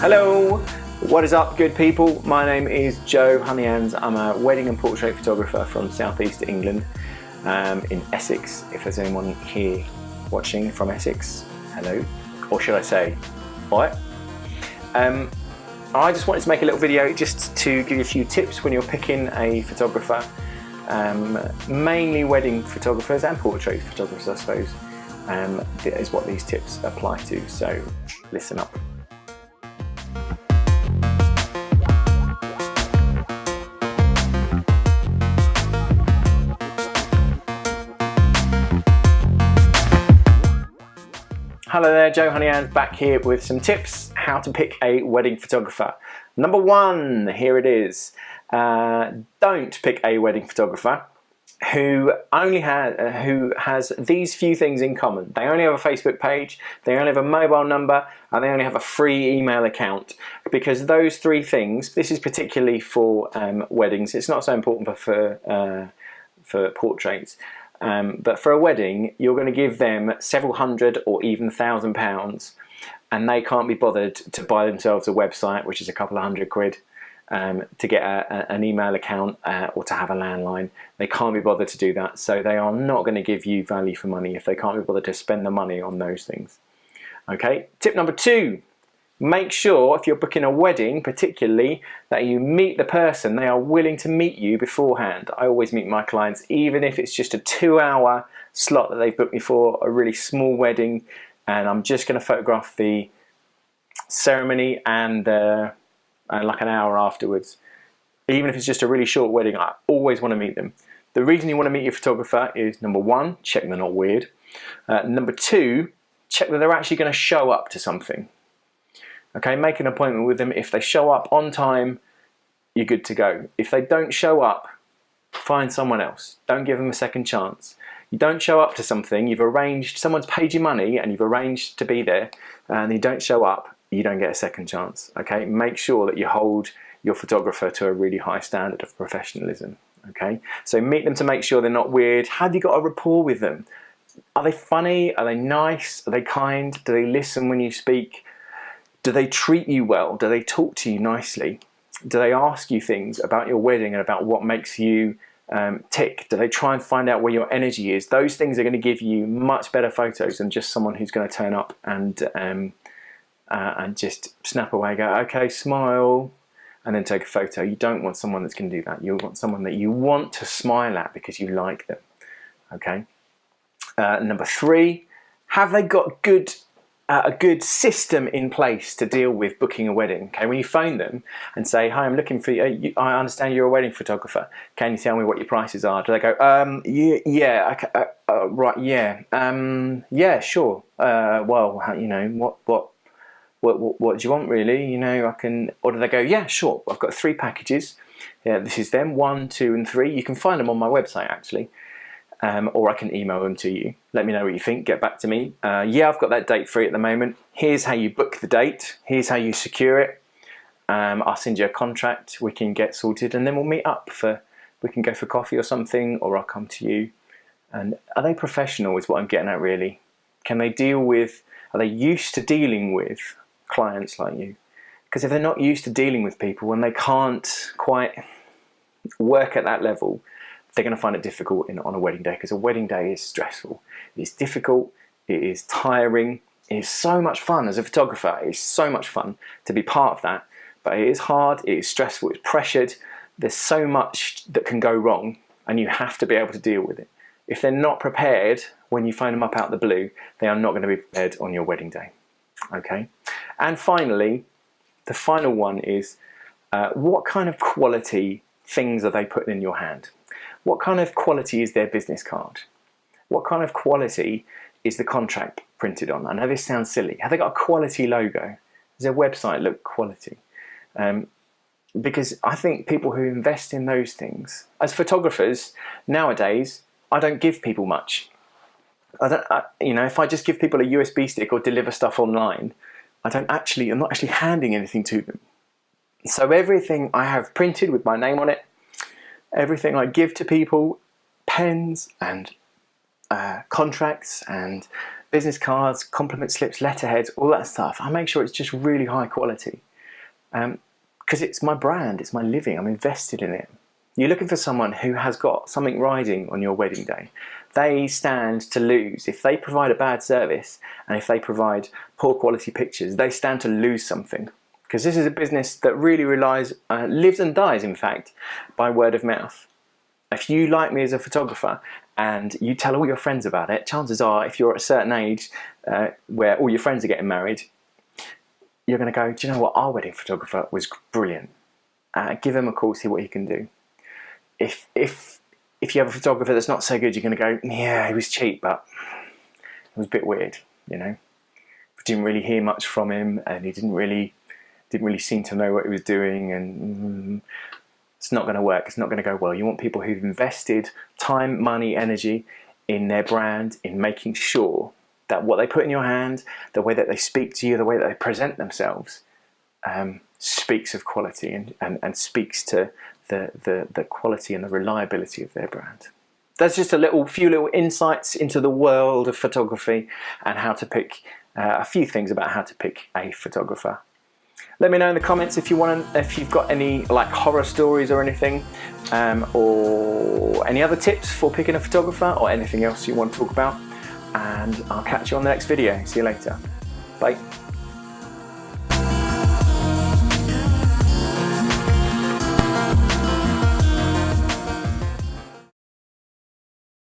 Hello, what is up good people? My name is Joe Honeyhands. I'm a wedding and portrait photographer from southeast England, in Essex. If there's anyone here watching from Essex, hello, or should I say hi. I just wanted to make a little video just to give you a few tips when you're picking a photographer, mainly wedding photographers and portrait photographers I suppose. That is what these tips apply to, so listen up. Hello there, Joe Honeyhands back here with some tips how to pick a wedding photographer. Number one, here it is. Don't pick a wedding photographer who has these few things in common. They only have a Facebook page, they only have a mobile number, and they only have a free email account. Because those three things, this is particularly for weddings, it's not so important for portraits. But for a wedding, you're going to give them several hundred or even £1,000, and they can't be bothered to buy themselves a website, which is a couple of £100, to get an email account or to have a landline. They can't be bothered to do that, so they are not going to give you value for money if they can't be bothered to spend the money on those things. Okay, tip number two. Make sure if you're booking a wedding particularly that you meet the person. They are willing to meet you beforehand. I always meet my clients, even if it's just a 2-hour slot that they've booked me for a really small wedding, and I'm just going to photograph the ceremony and like an hour afterwards. Even if it's just a really short wedding, I always want to meet them. The reason you want to meet your photographer is, number one, check they're not weird. Number two, check that they're actually going to show up to something. Okay, make an appointment with them. If they show up on time, you're good to go. If they don't show up, find someone else. Don't give them a second chance. You don't show up to something, you've arranged, someone's paid you money and you've arranged to be there, and you don't show up, you don't get a second chance. Okay, make sure that you hold your photographer to a really high standard of professionalism. Okay, so meet them to make sure they're not weird. Have you got a rapport with them? Are they funny? Are they nice? Are they kind? Do they listen when you speak? Do they treat you well? Do they talk to you nicely? Do they ask you things about your wedding and about what makes you tick? Do they try and find out where your energy is? Those things are going to give you much better photos than just someone who's going to turn up and just snap away, go, okay, smile, and then take a photo. You don't want someone that's going to do that. You want someone that you want to smile at because you like them. Okay. Number three, have they got a good system in place to deal with booking a wedding? Okay, when you phone them and say, hi, I'm looking for you, I understand you're a wedding photographer. Can you tell me what your prices are? Do they go, yeah, okay, right, yeah, yeah, sure. Well, you know, what do you want really? You know, I can. Or do they go, yeah, sure. I've got 3 packages. Yeah, this is them, 1, 2, and 3. You can find them on my website actually. Or I can email them to you. Let me know what you think, get back to me. Yeah, I've got that date free at the moment. Here's how you book the date. Here's how you secure it. I'll send you a contract, we can get sorted, and then we'll meet up we can go for coffee or something, or I'll come to you. And are they professional is what I'm getting at really. Can they are they used to dealing with clients like you? Because if they're not used to dealing with people and they can't quite work at that level, they're going to find it difficult on a wedding day, because a wedding day is stressful. It's difficult, it is tiring, it is so much fun as a photographer. It is so much fun to be part of that, but it is hard, it is stressful, it's pressured. There's so much that can go wrong and you have to be able to deal with it. If they're not prepared when you phone them up out of the blue, they are not going to be prepared on your wedding day. Okay? And finally, the final one is what kind of quality things are they putting in your hand? What kind of quality is their business card? What kind of quality is the contract printed on? I know this sounds silly. Have they got a quality logo? Does their website look quality? Because I think people who invest in those things, as photographers nowadays, I don't give people much. You know, if I just give people a USB stick or deliver stuff online, I'm not actually handing anything to them. So everything I have printed with my name on it, everything I give to people, pens and contracts and business cards, compliment slips, letterheads, all that stuff, I make sure it's just really high quality. because it's my brand, it's my living, I'm invested in it. You're looking for someone who has got something riding on your wedding day. They stand to lose. If they provide a bad service and if they provide poor quality pictures, they stand to lose something. Because this is a business that really relies, lives and dies in fact, by word of mouth. If you like me as a photographer and you tell all your friends about it, chances are if you're at a certain age where all your friends are getting married, you're going to go, do you know what, our wedding photographer was brilliant. Give him a call, see what he can do. If you have a photographer that's not so good, you're going to go, yeah, he was cheap, but it was a bit weird, you know. We didn't really hear much from him, and he didn't really seem to know what he was doing, and it's not going to work. It's not going to go well. You want people who've invested time, money, energy in their brand, in making sure that what they put in your hand, the way that they speak to you, the way that they present themselves, speaks of quality and speaks to the quality and the reliability of their brand. That's just a few little insights into the world of photography and how to pick a few things about how to pick a photographer. Let me know in the comments if you've got any like horror stories or anything, or any other tips for picking a photographer or anything else you want to talk about. And I'll catch you on the next video. See you later. Bye.